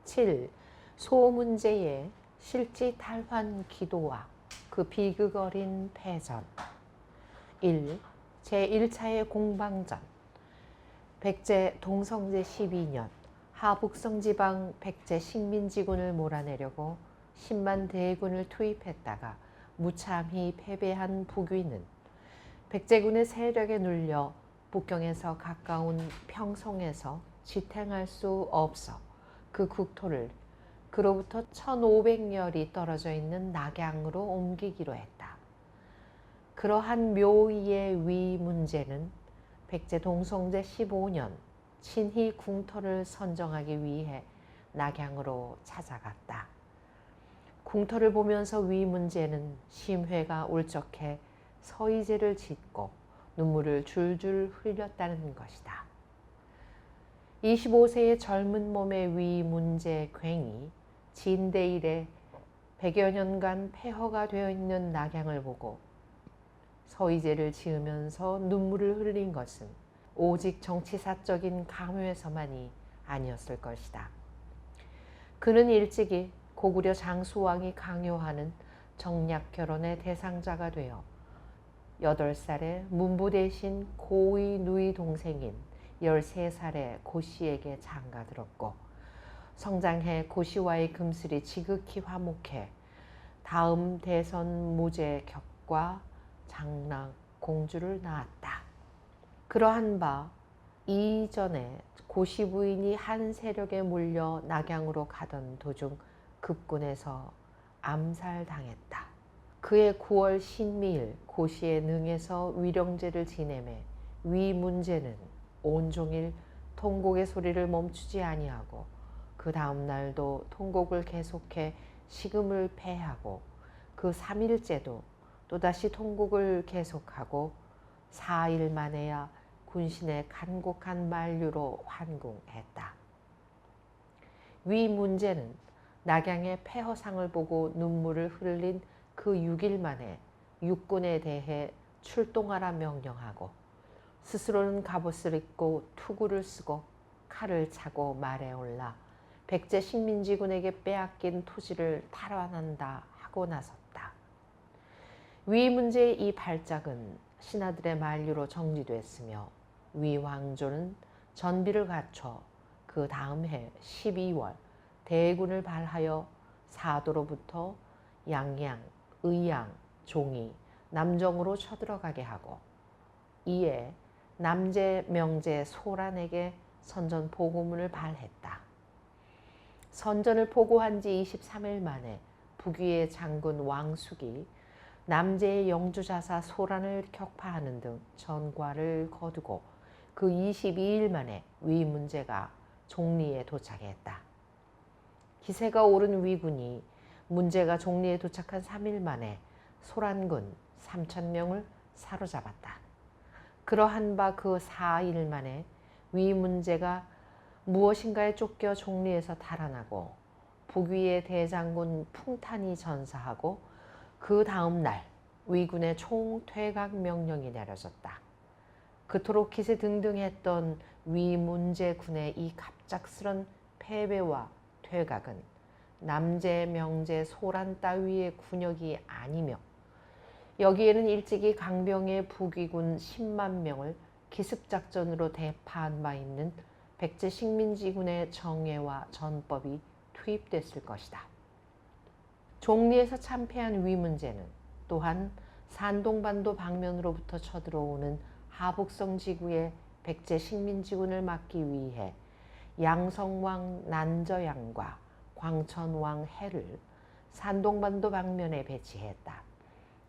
7. 소문제의 실지탈환 기도와 그 비극어린 패전. 1. 제1차의 공방전. 백제 동성제 12년 하북성 지방 백제 식민지군을 몰아내려고 10만 대군을 투입했다가 무참히 패배한 북위는 백제군의 세력에 눌려 북경에서 가까운 평성에서 지탱할 수 없어 그 국토를 그로부터 1500여리 떨어져 있는 낙양으로 옮기기로 했다. 그러한 묘의의 위 문제는 백제 동성제 15년 친히 궁터를 선정하기 위해 낙양으로 찾아갔다. 궁터를 보면서 위 문제는 심회가 울적해 서의제를 짓고 눈물을 줄줄 흘렸다는 것이다. 25세의 젊은 몸의 위 문제 괭이 진대 이래 100여 년간 폐허가 되어 있는 낙양을 보고 서의제를 지으면서 눈물을 흘린 것은 오직 정치사적인 강요에서만이 아니었을 것이다. 그는 일찍이 고구려 장수왕이 강요하는 정략 결혼의 대상자가 되어 8살에 문부 대신 고의 누이 동생인 13살의 고씨에게 장가들었고 성장해 고씨와의 금슬이 지극히 화목해 다음 대선 무제 격과 장락 공주를 낳았다. 그러한 바 이전에 고씨 부인이 한 세력에 몰려 낙양으로 가던 도중 급군에서 암살당했다. 그해 9월 신미일 고씨의 능에서 위령제를 지내매 위 문제는 온종일 통곡의 소리를 멈추지 아니하고 그 다음 날도 통곡을 계속해 식음을 패하고 그 3일째도 또다시 통곡을 계속하고 4일 만에야 군신의 간곡한 만류로 환궁했다. 위 문제는 낙양의 폐허상을 보고 눈물을 흘린 그 6일 만에 육군에 대해 출동하라 명령하고 스스로는 갑옷을 입고 투구를 쓰고 칼을 차고 말에 올라 백제 식민지군에게 빼앗긴 토지를 탈환한다 하고 나섰다. 위 문제의 이 발작은 신하들의 만류로 정지됐으며 위 왕조는 전비를 갖춰 그 다음 해 12월 대군을 발하여 사도로부터 양양, 의양, 종이, 남정으로 쳐들어가게 하고 이에 남제, 명제, 소란에게 선전 보고문을 발했다. 선전을 보고한 지 23일 만에 북위의 장군 왕숙이 남제의 영주자사 소란을 격파하는 등 전과를 거두고 그 22일 만에 위 문제가 종리에 도착했다. 기세가 오른 위군이 문제가 종리에 도착한 3일 만에 소란군 3,000명을 사로잡았다. 그러한 바 그 4일 만에 위 문제가 무엇인가에 쫓겨 종리에서 달아나고 북위의 대장군 풍탄이 전사하고 그 다음 날 위군의 총퇴각 명령이 내려졌다. 그토록 기세등등했던 위 문제군의 이 갑작스런 패배와 퇴각은 남제, 명제, 소란 따위의 군역이 아니며 여기에는 일찍이 강병의 북위군 10만 명을 기습작전으로 대파한 바 있는 백제 식민지군의 정예와 전법이 투입됐을 것이다. 종리에서 참패한 위 문제는 또한 산동반도 방면으로부터 쳐들어오는 하북성 지구의 백제 식민지군을 막기 위해 양성왕 난저양과 광천왕 해를 산동반도 방면에 배치했다.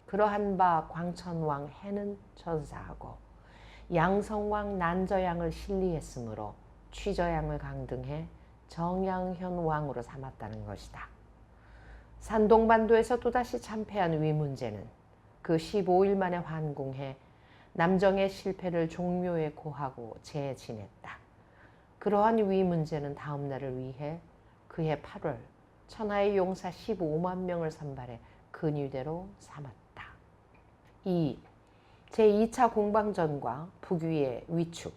그러한 바 광천왕 해는 전사하고 양성왕 난저양을 신리했으므로 취저양을 강등해 정양현 왕으로 삼았다는 것이다. 산동반도에서 또다시 참패한 위 문제는 그 15일 만에 환궁해 남정의 실패를 종묘에 고하고 재지냈다. 그러한 위 문제는 다음 날을 위해 그해 8월 천하의 용사 15만 명을 선발해 근위대로 삼았다. 2. 제2차 공방전과 북위의 위축.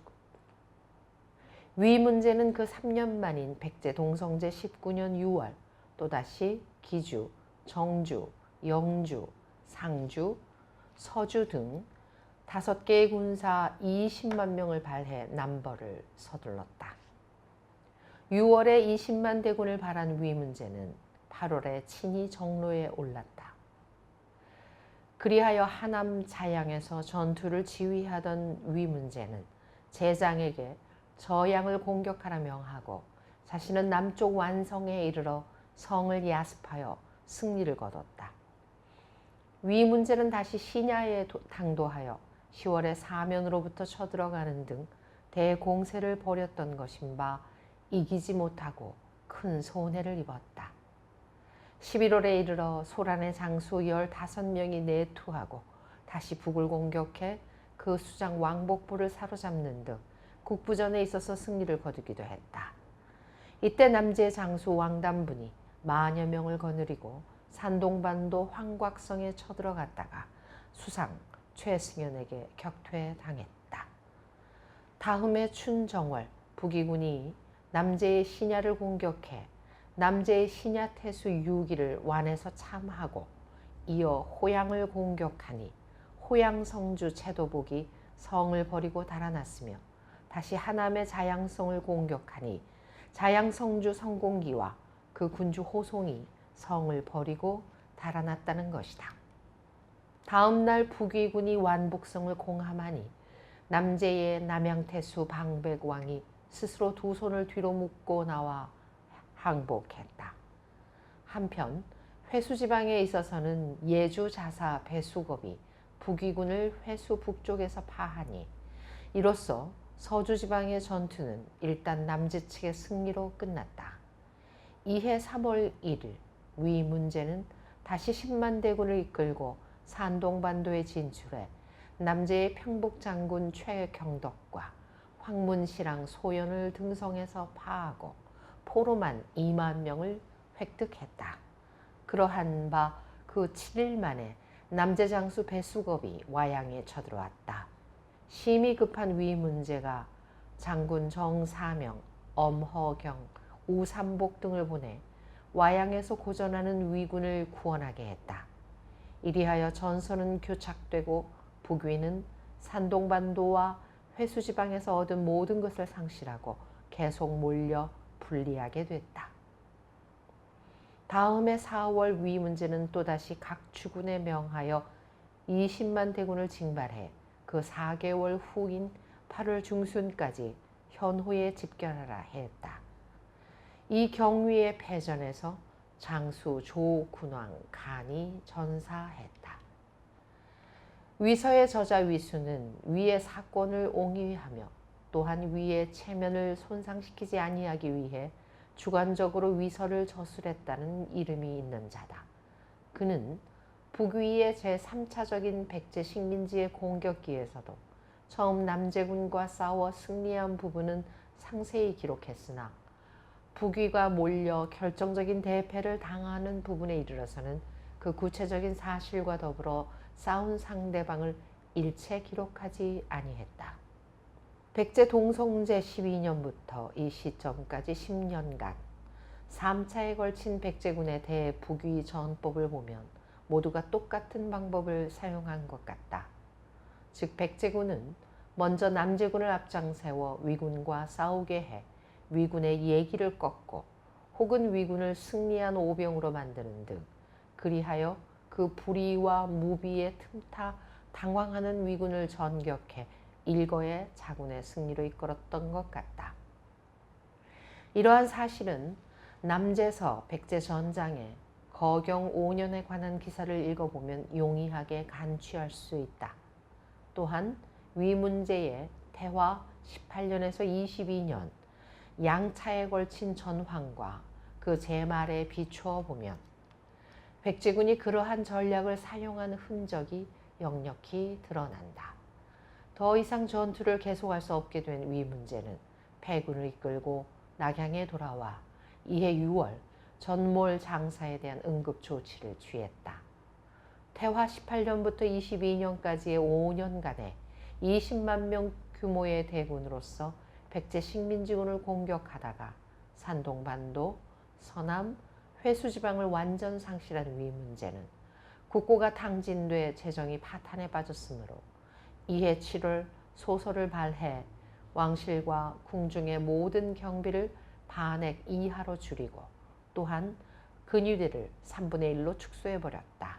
위 문제는 그 3년 만인 백제 동성제 19년 6월 또다시 기주, 정주, 영주, 상주, 서주 등 5개의 군사 20만 명을 발해 남벌을 서둘렀다. 6월에 20만 대군을 발한 위 문제는 8월에 친히 정로에 올랐다. 그리하여 하남 자양에서 전투를 지휘하던 위 문제는 제장에게 저양을 공격하라 명하고 자신은 남쪽 완성에 이르러 성을 야습하여 승리를 거뒀다. 위 문제는 다시 신야에 당도하여 10월에 사면으로부터 쳐들어가는 등 대공세를 벌였던 것인바 이기지 못하고 큰 손해를 입었다. 11월에 이르러 소란의 장수 15명이 내투하고 다시 북을 공격해 그 수장 왕복부를 사로잡는 등 국부전에 있어서 승리를 거두기도 했다. 이때 남제 장수 왕단분이 만여 명을 거느리고 산동반도 황곽성에 쳐들어갔다가 수상 최승연에게 격퇴당했다. 다음해 춘정월 북이군이 남제의 신야를 공격해 남제의 신야 태수 6일을 완에서 참하고 이어 호양을 공격하니 호양성주 채도복이 성을 버리고 달아났으며 다시 하남의 자양성을 공격하니 자양성주 성공기와 그 군주 호송이 성을 버리고 달아났다는 것이다. 다음 날 북위군이 완북성을 공함하니 남제의 남양태수 방백왕이 스스로 두 손을 뒤로 묶고 나와 항복했다. 한편 회수지방에 있어서는 예주 자사 배수겁이 북위군을 회수 북쪽에서 파하니 이로써 서주지방의 전투는 일단 남제 측의 승리로 끝났다. 이해 3월 1일 위 문제는 다시 10만 대군을 이끌고 산동반도에 진출해 남제의 평복장군 최경덕과 황문시랑 소연을 등성해서 파하고 포로만 2만 명을 획득했다. 그러한 바 그 7일 만에 남제 장수 배수겁이 와양에 쳐들어왔다. 심히 급한 위 문제가 장군 정사명, 엄허경, 우삼복 등을 보내 와양에서 고전하는 위군을 구원하게 했다. 이리하여 전선은 교착되고 북위는 산동반도와 회수지방에서 얻은 모든 것을 상실하고 계속 몰려 불리하게 됐다. 다음해 4월 위 문제는 또다시 각 주군에 명하여 20만 대군을 징발해 그 4개월 후인 8월 중순까지 현호에 집결하라 했다. 이 경위의 패전에서 장수 조군왕 간이 전사했다. 위서의 저자 위수는 위의 사건을 옹위하며 또한 위의 체면을 손상시키지 아니하기 위해 주관적으로 위서를 저술했다는 이름이 있는 자다. 그는 북위의 제3차적인 백제 식민지의 공격기에서도 처음 남제군과 싸워 승리한 부분은 상세히 기록했으나 북위가 몰려 결정적인 대패를 당하는 부분에 이르러서는 그 구체적인 사실과 더불어 싸운 상대방을 일체 기록하지 아니했다. 백제 동성제 12년부터 이 시점까지 10년간 3차에 걸친 백제군의 대북위 전법을 보면 모두가 똑같은 방법을 사용한 것 같다. 즉 백제군은 먼저 남제군을 앞장세워 위군과 싸우게 해 위군의 예기를 꺾고 혹은 위군을 승리한 오병으로 만드는 등 그리하여 그 불의와 무비에 틈타 당황하는 위군을 전격해 일거에 자군의 승리로 이끌었던 것 같다. 이러한 사실은 남제서 백제전장에 거경 5년에 관한 기사를 읽어보면 용이하게 간취할 수 있다. 또한 위 문제의 태화 18년에서 22년 양차에 걸친 전황과 그 제말에 비추어 보면 백제군이 그러한 전략을 사용한 흔적이 역력히 드러난다. 더 이상 전투를 계속할 수 없게 된 위 문제는 패군을 이끌고 낙양에 돌아와 이해 6월 전몰 장사에 대한 응급 조치를 취했다. 태화 18년부터 22년까지의 5년간에 20만 명 규모의 대군으로서 백제 식민지군을 공격하다가 산동반도, 서남, 회수지방을 완전 상실한 위문제는 국고가 탕진돼 재정이 파탄에 빠졌으므로 이해 7월 소설을 발해 왕실과 궁중의 모든 경비를 반액 이하로 줄이고 또한 근유대를 3분의 1로 축소해버렸다.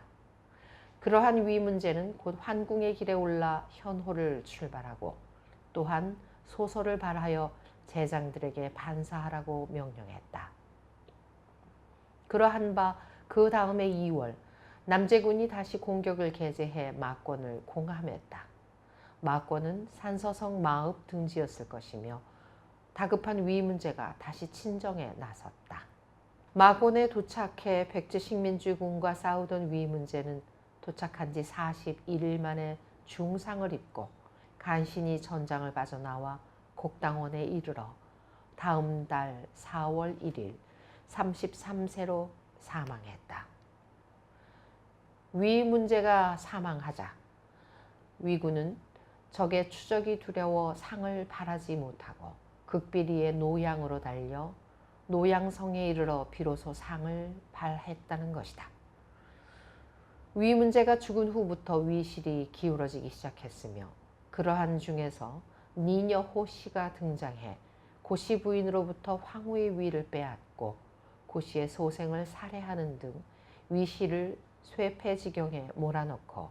그러한 위문제는 곧 환궁의 길에 올라 현호를 출발하고 또한 소설을 발하여 제장들에게 반사하라고 명령했다. 그러한 바 그 다음에 2월 남제군이 다시 공격을 개제해 마권을 공함했다. 마권은 산서성 마읍 등지였을 것이며 다급한 위문제가 다시 친정에 나섰다. 마권에 도착해 백제 식민지군과 싸우던 위문제는 도착한 지 41일 만에 중상을 입고 간신히 전장을 빠져나와 곡당원에 이르러 다음 달 4월 1일 33세로 사망했다. 위문제가 사망하자 위군은 적의 추적이 두려워 상을 발하지 못하고 극비리의 노양으로 달려 노양성에 이르러 비로소 상을 발했다는 것이다. 위문제가 죽은 후부터 위실이 기울어지기 시작했으며 그러한 중에서 니녀 호씨가 등장해 고씨 부인으로부터 황후의 위를 빼앗고 고씨의 소생을 살해하는 등 위실을 쇠폐지경에 몰아넣고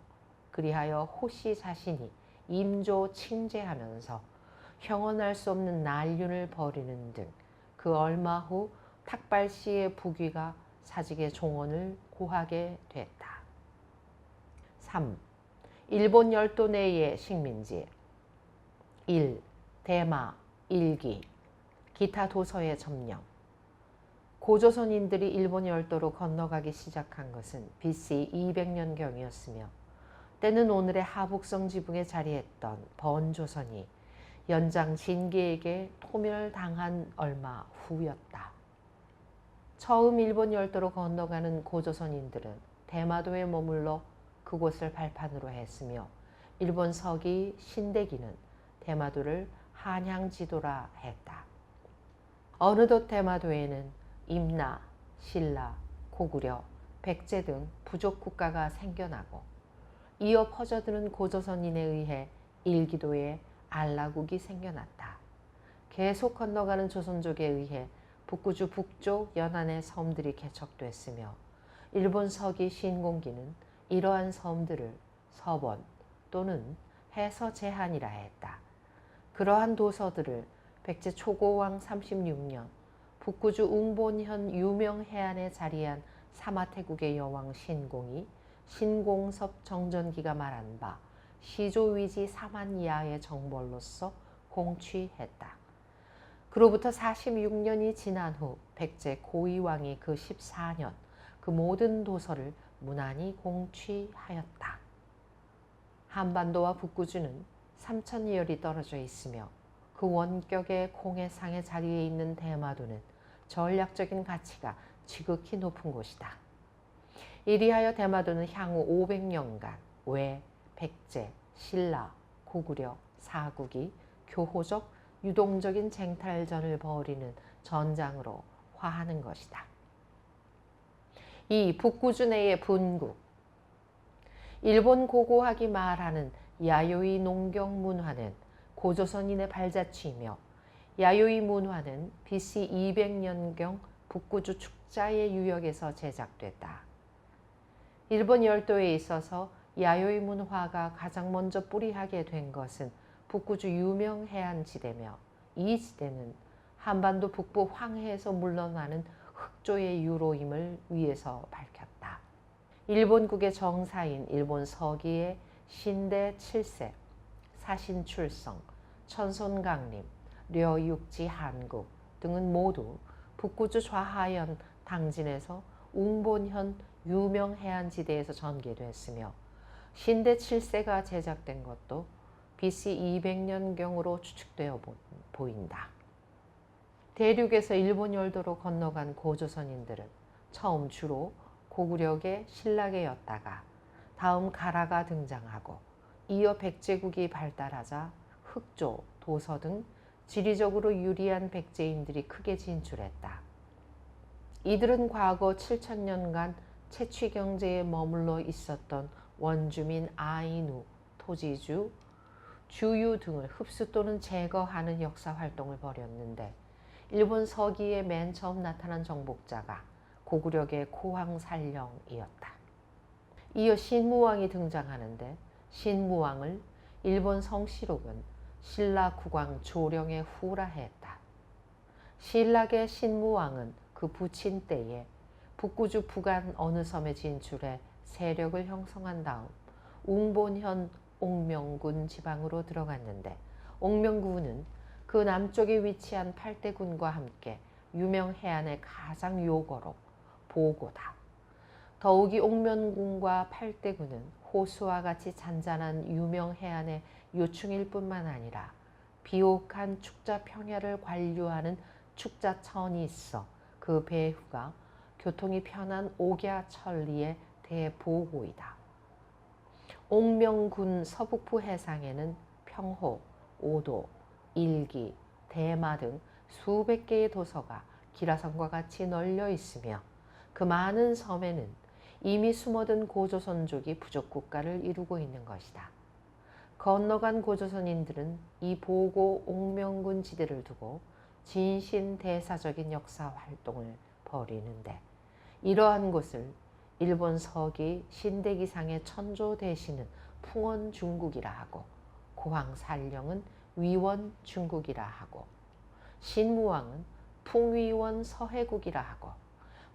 그리하여 호씨 자신이 임조 칭제하면서 형언할 수 없는 난륜을 벌이는 등 그 얼마 후 탁발씨의 부귀가 사직의 종언을 고하게 됐다. 3. 일본 열도 내의 식민지 1. 대마, 일기, 기타 도서의 점령. 고조선인들이 일본 열도로 건너가기 시작한 것은 BC 200년경이었으며 때는 오늘의 하북성 지붕에 자리했던 번조선이 연장 진계에게 토멸당한 얼마 후였다. 처음 일본 열도로 건너가는 고조선인들은 대마도에 머물러 그곳을 발판으로 했으며 일본 서기 신대기는 대마도를 한양지도라 했다. 어느덧 대마도에는 임나, 신라, 고구려, 백제 등 부족 국가가 생겨나고 이어 퍼져드는 고조선인에 의해 일기도에 알라국이 생겨났다. 계속 건너가는 조선족에 의해 북구주 북쪽 연안의 섬들이 개척됐으며 일본 서기 신공기는 이러한 섬들을 서번 또는 해서제한이라 했다. 그러한 도서들을 백제 초고왕 36년 북구주 웅본현 유명해안에 자리한 사마태국의 여왕 신공이 신공섭 정전기가 말한 바 시조위지 사만야의 정벌로서 공취했다. 그로부터 46년이 지난 후 백제 고이왕이 그 14년 그 모든 도서를 무난히 공취하였다. 한반도와 북구주는 3000여리 떨어져 있으며 그 원격의 공해상의 자리에 있는 대마도는 전략적인 가치가 지극히 높은 곳이다. 이리하여 대마도는 향후 500년간 외, 백제, 신라, 고구려, 사국이 교호적, 유동적인 쟁탈전을 벌이는 전장으로 화하는 것이다. 이 북구주 내의 분국. 일본 고고학이 말하는 야요이 농경 문화는 고조선인의 발자취이며 야요이 문화는 BC 200년경 북구주 축자의 유역에서 제작됐다. 일본 열도에 있어서 야요이 문화가 가장 먼저 뿌리하게 된 것은 북구주 유명 해안지대며 이 지대는 한반도 북부 황해에서 물러나는 흑조의 유로임을 위에서 밝혔다. 일본국의 정사인 일본 서기의 신대 7세, 사신출성, 천손강림, 려육지 한국 등은 모두 북구주 좌하현 당진에서 웅본현 유명 해안지대에서 전개됐으며 신대 7세가 제작된 것도 BC 200년경으로 추측되어 보인다. 대륙에서 일본 열도로 건너간 고조선인들은 처음 주로 고구려계 신라계였다가 다음 가라가 등장하고 이어 백제국이 발달하자 흑조, 도서 등 지리적으로 유리한 백제인들이 크게 진출했다. 이들은 과거 7천년간 채취 경제에 머물러 있었던 원주민 아이누, 토지주, 주유 등을 흡수 또는 제거하는 역사 활동을 벌였는데 일본 서기에 맨 처음 나타난 정복자가 고구려의 고황살령이었다. 이어 신무왕이 등장하는데 신무왕을 일본 성시록은 신라 국왕 조령의 후라 했다. 신라의 신무왕은 그 부친 때에 북구주 북안 어느 섬에 진출해 세력을 형성한 다음 웅본현 옥명군 지방으로 들어갔는데 옥명군은 그 남쪽에 위치한 팔대군과 함께 유명 해안의 가장 요거로 보고다. 더욱이 옥명군과 팔대군은 호수와 같이 잔잔한 유명 해안의 요충일 뿐만 아니라 비옥한 축자 평야를 관류하는 축자천이 있어 그 배후가 교통이 편한 옥야천리의 대보고이다. 옥명군 서북부 해상에는 평호, 오도, 일기, 대마 등 수백 개의 도서가 기라성과 같이 널려 있으며 그 많은 섬에는 이미 숨어든 고조선족이 부족국가를 이루고 있는 것이다. 건너간 고조선인들은 이 보고 옥명군 지대를 두고 진신대사적인 역사 활동을 벌이는데 이러한 곳을 일본 서기 신대기상의 천조 대신은 풍원 중국이라 하고 고황살령은 위원 중국이라 하고 신무왕은 풍위원 서해국이라 하고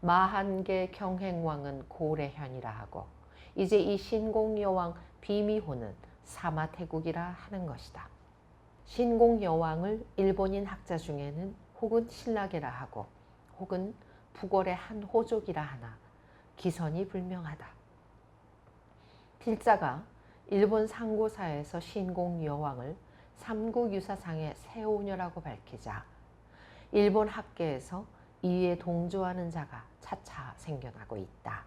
마한계 경행왕은 고래현이라 하고 이제 이 신공여왕 비미호는 사마태국이라 하는 것이다. 신공여왕을 일본인 학자 중에는 혹은 신라계라 하고 혹은 북월의 한 호족이라 하나 기선이 불명하다. 필자가 일본 상고사에서 신공여왕을 삼국유사상의 세오녀라고 밝히자 일본 학계에서 이에 동조하는 자가 차차 생겨나고 있다.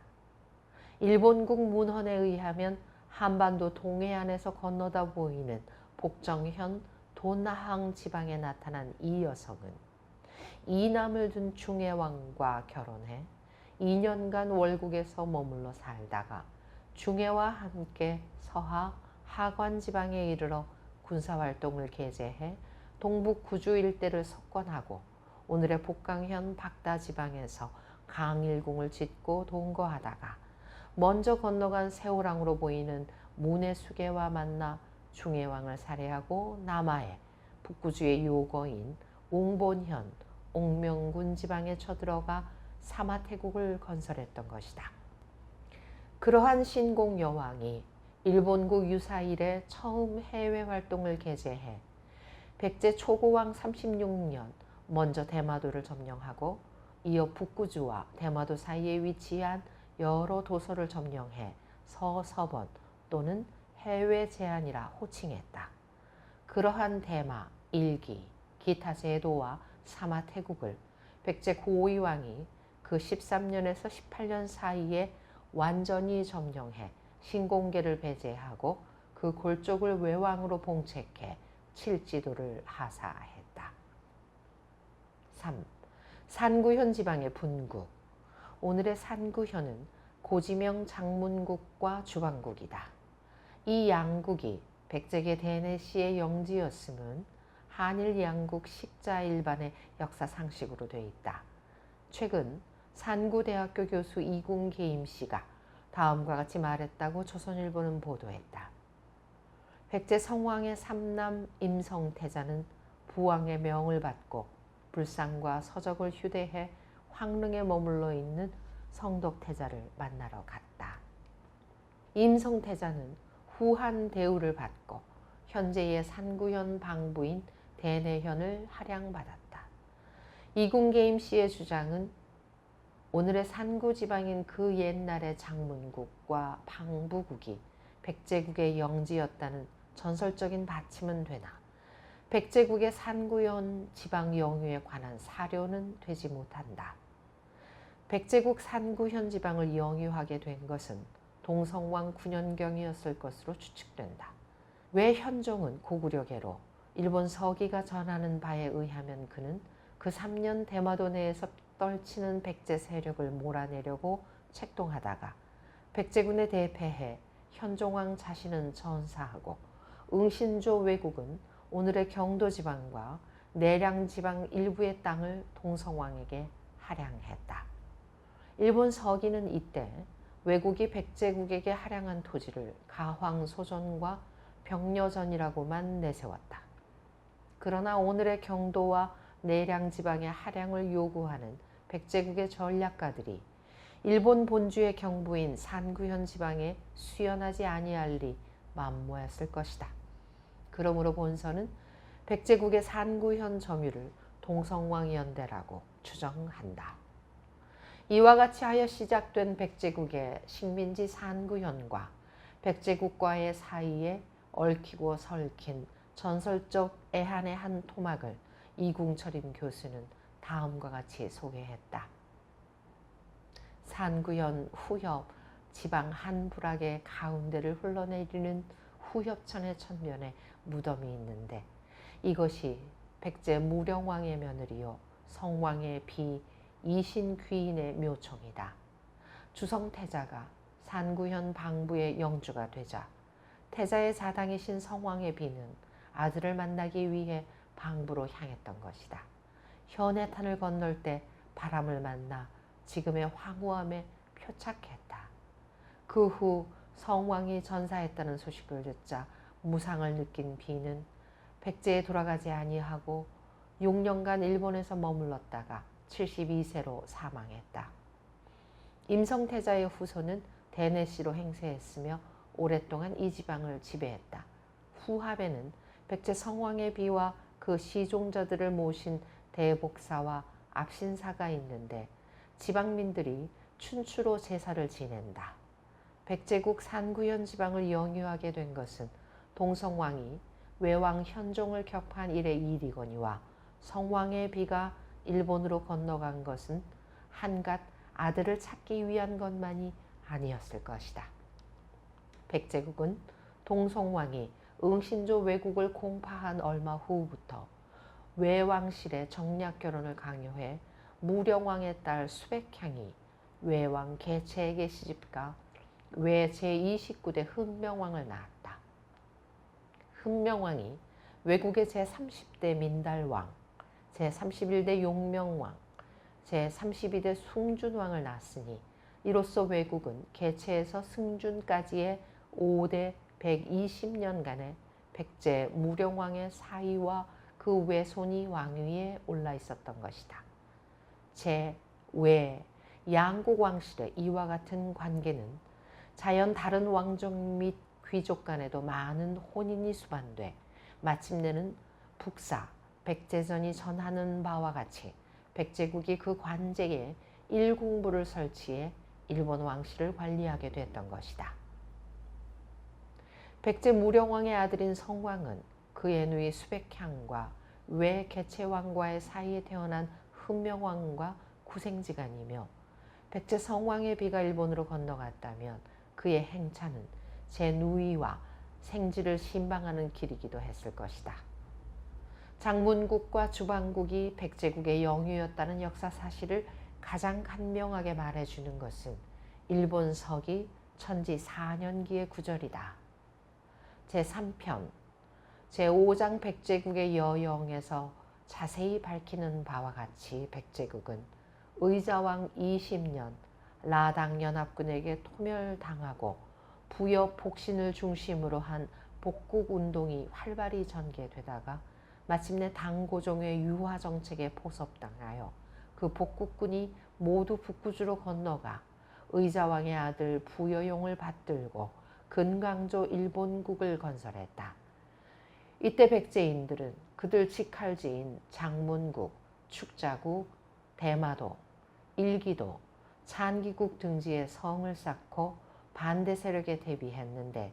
일본국 문헌에 의하면 한반도 동해안에서 건너다 보이는 복정현 도나항 지방에 나타난 이 여성은 이남을 둔 중해왕과 결혼해 2년간 월국에서 머물러 살다가 중해와 함께 서하 하관 지방에 이르러 군사활동을 개재해 동북 구주 일대를 석권하고 오늘의 복강현 박다 지방에서 강일궁을 짓고 동거하다가 먼저 건너간 세오랑으로 보이는 문해수계와 만나 중해왕을 살해하고 남하에 북구주의 요거인 웅본현 옥명군 지방에 쳐들어가 사마태국을 건설했던 것이다. 그러한 신공여왕이 일본국 유사 이래 처음 해외 활동을 개재해 백제 초고왕 36년 먼저 대마도를 점령하고 이어 북구주와 대마도 사이에 위치한 여러 도서를 점령해 서서번 또는 해외 제한이라 호칭했다. 그러한 대마, 일기, 기타 제도와 사마태국을 백제 고의왕이 그 13년에서 18년 사이에 완전히 점령해 신공계를 배제하고 그 골쪽을 외왕으로 봉책해 칠지도를 하사했다. 3. 산구현 지방의 분국. 오늘의 산구현은 고지명 장문국과 주방국이다. 이 양국이 백제계 대내시의 영지였음은 한일 양국 식자일반의 역사 상식으로 돼 있다. 최근 산구대학교 교수 이궁계임 씨가 다음과 같이 말했다고 조선일보는 보도했다. 백제 성왕의 삼남 임성태자는 부왕의 명을 받고 불상과 서적을 휴대해 황릉에 머물러 있는 성덕태자를 만나러 갔다. 임성태자는 후한 대우를 받고 현재의 산구현 방부인 대내현을 할양받았다. 이궁계임 씨의 주장은 오늘의 산구 지방인 그 옛날의 장문국과 방부국이 백제국의 영지였다는 전설적인 받침은 되나 백제국의 산구현 지방 영유에 관한 사료는 되지 못한다. 백제국 산구현 지방을 영유하게 된 것은 동성왕 9년경이었을 것으로 추측된다. 왜 현종은 고구려계로 일본 서기가 전하는 바에 의하면 그는 그 3년 대마도 내에서 떨치는 백제 세력을 몰아내려고 책동하다가 백제군에 대패해 현종왕 자신은 전사하고 응신조 왜국은 오늘의 경도지방과 내량지방 일부의 땅을 동성왕에게 할양했다. 일본 서기는 이때 왜국이 백제국에게 할양한 토지를 가황소전과 병려전이라고만 내세웠다. 그러나 오늘의 경도와 내량지방의 할양을 요구하는 백제국의 전략가들이 일본 본주의 경부인 산구현 지방에 수연하지 아니할 리 만무했을 것이다. 그러므로 본서는 백제국의 산구현 점유를 동성왕연대라고 추정한다. 이와 같이 하여 시작된 백제국의 식민지 산구현과 백제국과의 사이에 얽히고 설킨 전설적 애한의 한 토막을 이궁철임 교수는 다음과 같이 소개했다. 산구현 후협 지방 한 부락의 가운데를 흘러내리는 후협천의 천면에 무덤이 있는데 이것이 백제 무령왕의 며느리요 성왕의 비 이신귀인의 묘총이다. 주성태자가 산구현 방부의 영주가 되자 태자의 사당이신 성왕의 비는 아들을 만나기 위해 방부로 향했던 것이다. 현해탄을 건널 때 바람을 만나 지금의 황후암에 표착했다. 그 후 성왕이 전사했다는 소식을 듣자 무상을 느낀 비는 백제에 돌아가지 아니하고 6년간 일본에서 머물렀다가 72세로 사망했다. 임성태자의 후손은 대내씨로 행세했으며 오랫동안 이 지방을 지배했다. 후합에는 백제 성왕의 비와 그 시종자들을 모신 대복사와 압신사가 있는데 지방민들이 춘추로 제사를 지낸다. 백제국 산구현 지방을 영유하게 된 것은 동성왕이 외왕 현종을 격파한 이래 일이거니와 성왕의 비가 일본으로 건너간 것은 한갓 아들을 찾기 위한 것만이 아니었을 것이다. 백제국은 동성왕이 응신조 왜국을 공파한 얼마 후부터 외왕실의 정략 결혼을 강요해 무령왕의 딸 수백향이 외왕 개체에게 시집가 외 제29대 흥명왕을 낳았다. 흥명왕이 왜국의 제30대 민달왕, 제31대 용명왕, 제32대 숭준왕을 낳았으니 이로써 왜국은 개체에서 승준까지의 5대 120년간의 백제 무령왕의 사위와 그 외손이 왕위에 올라 있었던 것이다. 제 양국왕실의 이와 같은 관계는 자연 다른 왕족 및 귀족 간에도 많은 혼인이 수반돼 마침내는 북사 백제전이 전하는 바와 같이 백제국이 그 관제에 일궁부를 설치해 일본 왕실을 관리하게 됐던 것이다. 백제 무령왕의 아들인 성왕은 그의 누이 수백향과 외 개체왕과의 사이에 태어난 흥명왕과 구생지간이며 백제 성왕의 비가 일본으로 건너갔다면 그의 행차는 제 누이와 생지를 신방하는 길이기도 했을 것이다. 장문국과 주방국이 백제국의 영유였다는 역사 사실을 가장 간명하게 말해주는 것은 일본 서기 천지 4년기의 구절이다. 제3편 제5장 백제국의 여영에서 자세히 밝히는 바와 같이 백제국은 의자왕 20년 라당연합군에게 토멸당하고 부여 폭신을 중심으로 한 복국운동이 활발히 전개되다가 마침내 당고종의 유화정책에 포섭당하여 그 복국군이 모두 북구주로 건너가 의자왕의 아들 부여용을 받들고 근강조 일본국을 건설했다. 이때 백제인들은 그들 직할지인 장문국, 축자국, 대마도, 일기도, 찬기국 등지에 성을 쌓고 반대 세력에 대비했는데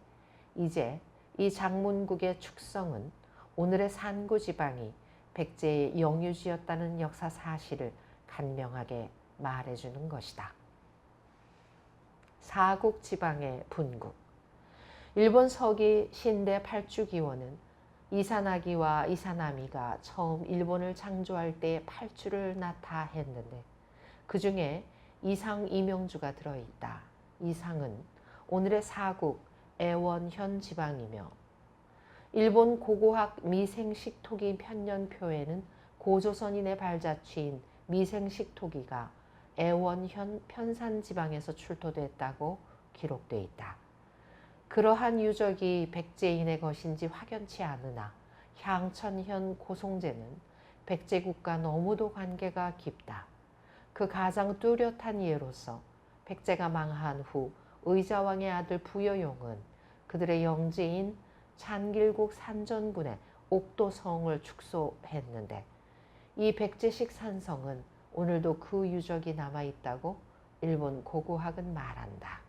이제 이 장문국의 축성은 오늘의 산구 지방이 백제의 영유지였다는 역사 사실을 간명하게 말해주는 것이다. 사국 지방의 분국. 일본 서기 신대 8주기원은 이사나기와 이사나미가 처음 일본을 창조할 때 8주를 낳다 했는데 그 중에 이상 이명주가 들어있다. 이상은 오늘의 사국 애원현 지방이며 일본 고고학 미생식 토기 편년표에는 고조선인의 발자취인 미생식 토기가 애원현 편산 지방에서 출토됐다고 기록되어 있다. 그러한 유적이 백제인의 것인지 확연치 않으나 향천현 고송제는 백제국과 너무도 관계가 깊다. 그 가장 뚜렷한 예로서 백제가 망한 후 의자왕의 아들 부여용은 그들의 영지인 찬길국 산전군의 옥도성을 축소했는데 이 백제식 산성은 오늘도 그 유적이 남아있다고 일본 고고학은 말한다.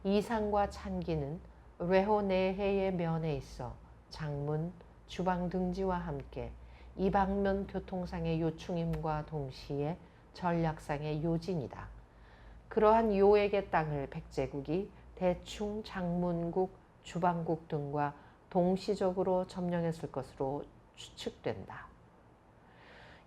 이상과 찬기는 레호 내해의 면에 있어 장문, 주방 등지와 함께 이방면 교통상의 요충임과 동시에 전략상의 요진이다. 그러한 요액의 땅을 백제국이 대충 장문국, 주방국 등과 동시적으로 점령했을 것으로 추측된다.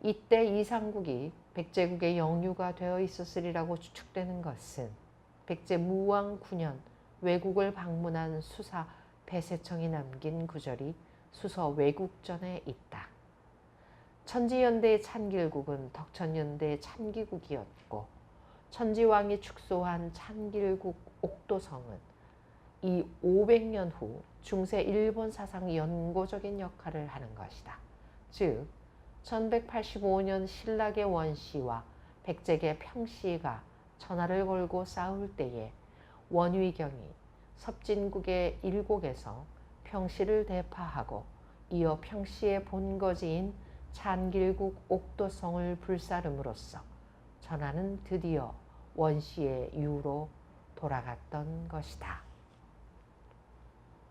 이때 이상국이 백제국의 영유가 되어 있었으리라고 추측되는 것은 백제 무왕 9년 외국을 방문한 수사 배세청이 남긴 구절이 수서 외국전에 있다. 천지연대의 찬길국은 덕천연대의 찬기국이었고 천지왕이 축소한 찬길국 옥도성은 이 500년 후 중세 일본 사상 연고적인 역할을 하는 것이다. 즉 1185년 신라의 원씨와 백제의 평씨가 전화를 걸고 싸울 때에 원위경이 섭진국의 일곡에서 평씨를 대파하고 이어 평씨의 본거지인 찬길국 옥도성을 불사름으로써 전하는 드디어 원씨의 유로 돌아갔던 것이다.